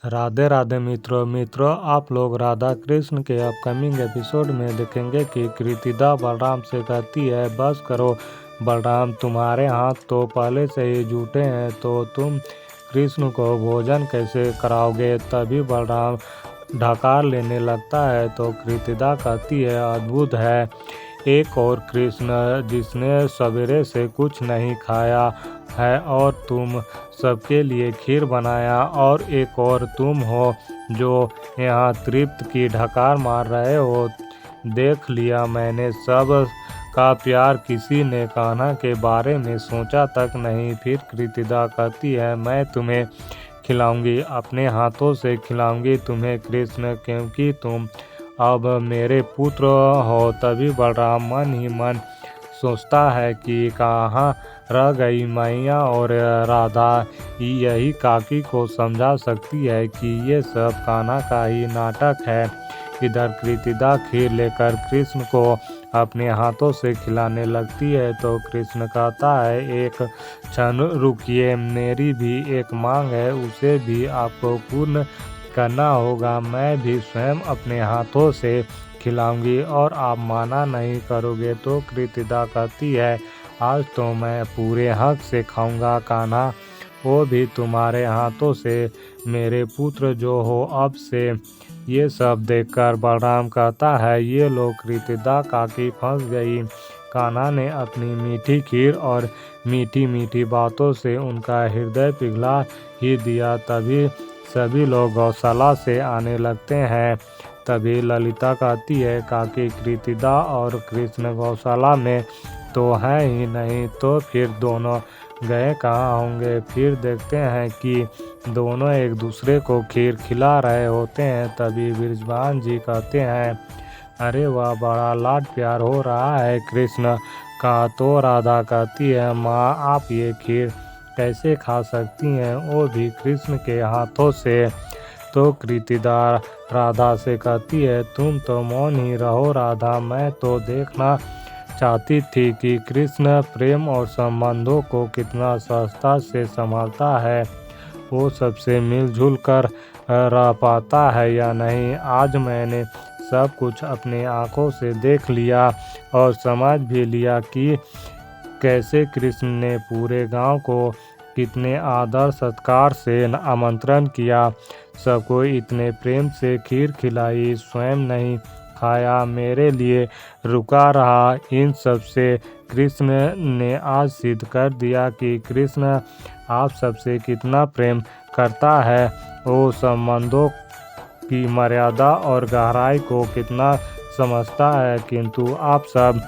राधे राधे मित्रों आप लोग राधा कृष्ण के अपकमिंग एपिसोड में देखेंगे कि कृतिदा बलराम से कहती है, बस करो बलराम, तुम्हारे हाथ तो पहले से ही जूठे हैं, तो तुम कृष्ण को भोजन कैसे कराओगे। तभी बलराम ढकार लेने लगता है तो कृतिदा कहती है, अद्भुत है, एक और कृष्ण जिसने सवेरे से कुछ नहीं खाया है और तुम सबके लिए खीर बनाया, और एक और तुम हो जो यहाँ तृप्त की ढकार मार रहे हो। देख लिया मैंने सब का प्यार, किसी ने कान्हा के बारे में सोचा तक नहीं। फिर कृतिदा कहती है, मैं तुम्हें खिलाऊंगी, अपने हाथों से खिलाऊंगी तुम्हें कृष्ण, क्योंकि तुम अब मेरे पुत्र हो। तभी बलराम मन ही मन सोचता है कि कहाँ रह गई मैया और राधा, यही काकी को समझा सकती है कि ये सब कान्हा का ही नाटक है। इधर कृतिदा खीर लेकर कृष्ण को अपने हाथों से खिलाने लगती है तो कृष्ण कहता है, एक क्षण रुकिए, मेरी भी एक मांग है, उसे भी आपको पूर्ण करना होगा। मैं भी स्वयं अपने हाथों से खिलाऊंगी और आप माना नहीं करोगे। तो कृतिदा कहती है, आज तो मैं पूरे हक से खाऊंगा कान्हा, वो भी तुम्हारे हाथों से, मेरे पुत्र जो हो अब से। ये सब देखकर बलराम कहता है, ये लोग कृतिदा काकी फंस गई। कान्हा ने अपनी मीठी खीर और मीठी मीठी बातों से उनका हृदय पिघला ही दिया। तभी सभी लोग गौशाला से आने लगते हैं। तभी ललिता कहती है, काकी कृतिदा और कृष्ण गौशाला में तो है ही नहीं, तो फिर दोनों गए कहाँ होंगे। फिर देखते हैं कि दोनों एक दूसरे को खीर खिला रहे होते हैं। तभी बृजभान जी कहते हैं, अरे वाह, बड़ा लाड प्यार हो रहा है कृष्ण का। तो राधा कहती है, माँ आप ये खीर कैसे खा सकती हैं, वो भी कृष्ण के हाथों से। तो कृतिदा राधा से कहती है, तुम तो मौन ही रहो राधा, मैं तो देखना चाहती थी कि कृष्ण प्रेम और संबंधों को कितना सहजता से संभालता है, वो सबसे मिलजुल कर रह पाता है या नहीं। आज मैंने सब कुछ अपने आंखों से देख लिया और समझ भी लिया कि कैसे कृष्ण ने पूरे गांव को कितने आदर सत्कार से आमंत्रण किया, सबको इतने प्रेम से खीर खिलाई, स्वयं नहीं खाया, मेरे लिए रुका रहा। इन सब से कृष्ण ने आज सिद्ध कर दिया कि कृष्ण आप सबसे कितना प्रेम करता है, वो संबंधों की मर्यादा और गहराई को कितना समझता है, किंतु आप सब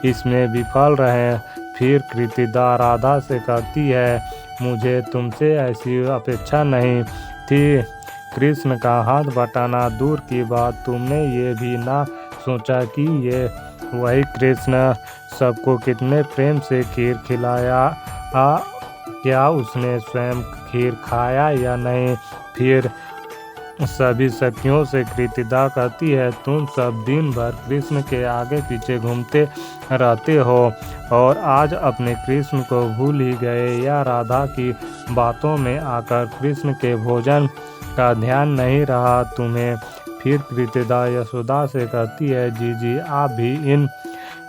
इसमें विफल रहे। फिर कृतिदा राधा से कहती है, मुझे तुमसे ऐसी अपेक्षा नहीं थी। कृष्ण का हाथ बटाना दूर की बात, तुमने ये भी ना सोचा कि ये वही कृष्ण सबको कितने प्रेम से खीर खिलाया, क्या उसने स्वयं खीर खाया या नहीं। फिर सभी सखियों से कृतिदा कहती है, तुम सब दिन भर कृष्ण के आगे पीछे घूमते रहते हो और आज अपने कृष्ण को भूल ही गए, या राधा की बातों में आकर कृष्ण के भोजन का ध्यान नहीं रहा तुम्हें। फिर कृतिदा यशोदा से कहती है, जीजी आप भी इन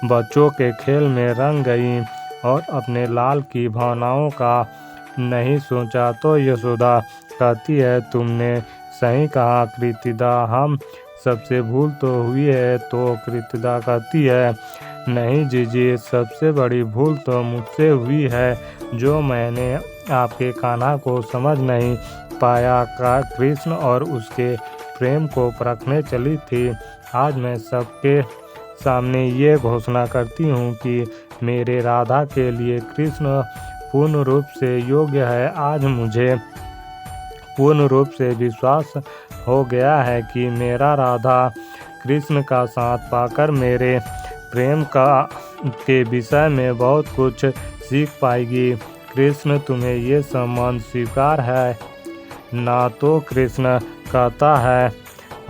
बच्चों के खेल में रंग गई और अपने लाल की भावनाओं का नहीं सोचा। तो यशोदा कहती है, तुमने सही कहा कृतिदा, हम सबसे भूल तो हुई है। तो कृतिदा कहती है, नहीं जीजी, सबसे बड़ी भूल तो मुझसे हुई है, जो मैंने आपके कान्हा को समझ नहीं पाया। कृष्ण और उसके प्रेम को परखने चली थी। आज मैं सबके सामने ये घोषणा करती हूँ कि मेरे राधा के लिए कृष्ण पूर्ण रूप से योग्य है। आज मुझे पूर्ण रूप से विश्वास हो गया है कि मेरा राधा कृष्ण का साथ पाकर मेरे प्रेम के विषय में बहुत कुछ सीख पाएगी। कृष्ण तुम्हें ये संबंध स्वीकार है ना। तो कृष्ण कहता है,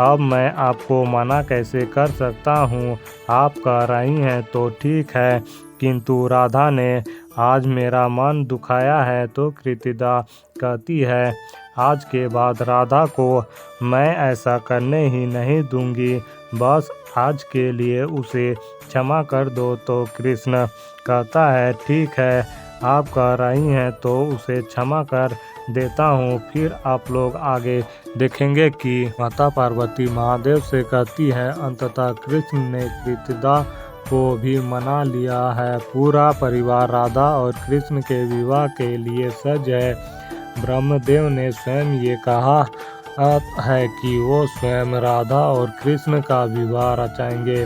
अब मैं आपको मना कैसे कर सकता हूँ, आप कह रही हैं तो ठीक है, किंतु राधा ने आज मेरा मन दुखाया है। तो कृतिदा कहती है, आज के बाद राधा को मैं ऐसा करने ही नहीं दूंगी, बस आज के लिए उसे क्षमा कर दो। तो कृष्ण कहता है ठीक है, आप कह रही हैं तो उसे क्षमा कर देता हूँ। फिर आप लोग आगे देखेंगे कि माता पार्वती महादेव से कहती है अंततः कृष्ण ने कृतिदा को भी मना लिया है। पूरा परिवार राधा और कृष्ण के विवाह के लिए सज है। ब्रह्मदेव ने स्वयं ये कहा है कि वो स्वयं राधा और कृष्ण का विवाह रचाएंगे।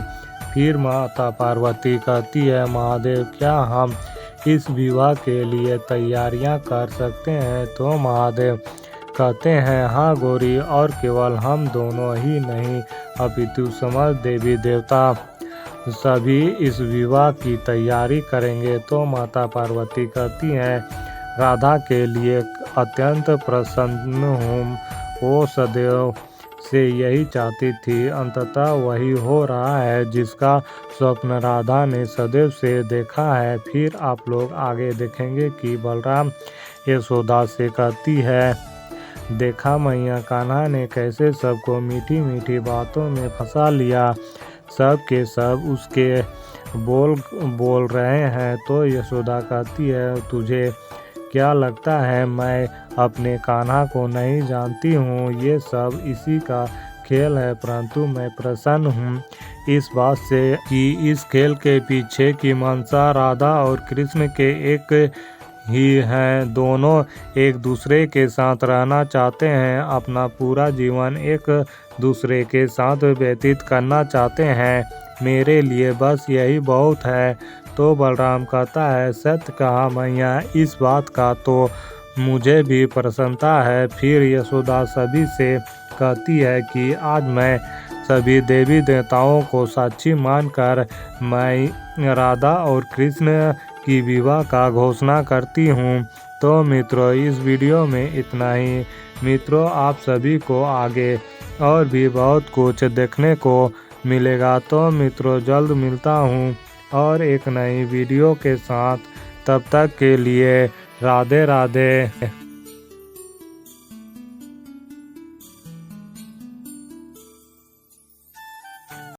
फिर माता पार्वती कहती है महादेव क्या हम इस विवाह के लिए तैयारियां कर सकते हैं? तो महादेव कहते हैं हाँ गौरी, और केवल हम दोनों ही नहीं अपितु समस्त देवी देवता सभी इस विवाह की तैयारी करेंगे। तो माता पार्वती कहती हैं राधा के लिए अत्यंत प्रसन्न हूँ, वो सदैव से यही चाहती थी। अंततः वही हो रहा है जिसका स्वप्न राधा ने सदैव से देखा है। फिर आप लोग आगे देखेंगे कि बलराम यशोदा से कहती है देखा मैया कान्हा ने कैसे सबको मीठी मीठी बातों में फंसा लिया, सब के सब उसके बोल रहे हैं। तो यशोदा कहती है तुझे क्या लगता है मैं अपने कान्हा को नहीं जानती हूँ? ये सब इसी का खेल है, परंतु मैं प्रसन्न हूँ इस बात से कि इस खेल के पीछे की मंशा राधा और कृष्ण के एक ही हैं। दोनों एक दूसरे के साथ रहना चाहते हैं, अपना पूरा जीवन एक दूसरे के साथ व्यतीत करना चाहते हैं। मेरे लिए बस यही बहुत है। तो बलराम कहता है सत्य कहा मैया, इस बात का तो मुझे भी प्रसन्नता है। फिर यशोदा सभी से कहती है कि आज मैं सभी देवी देवताओं को साक्षी मानकर मैं राधा और कृष्ण की विवाह का घोषणा करती हूँ। तो मित्रों इस वीडियो में इतना ही। मित्रों आप सभी को आगे और भी बहुत कुछ देखने को मिलेगा। तो मित्रों जल्द मिलता हूँ और एक नई वीडियो के साथ। तब तक के लिए राधे राधे।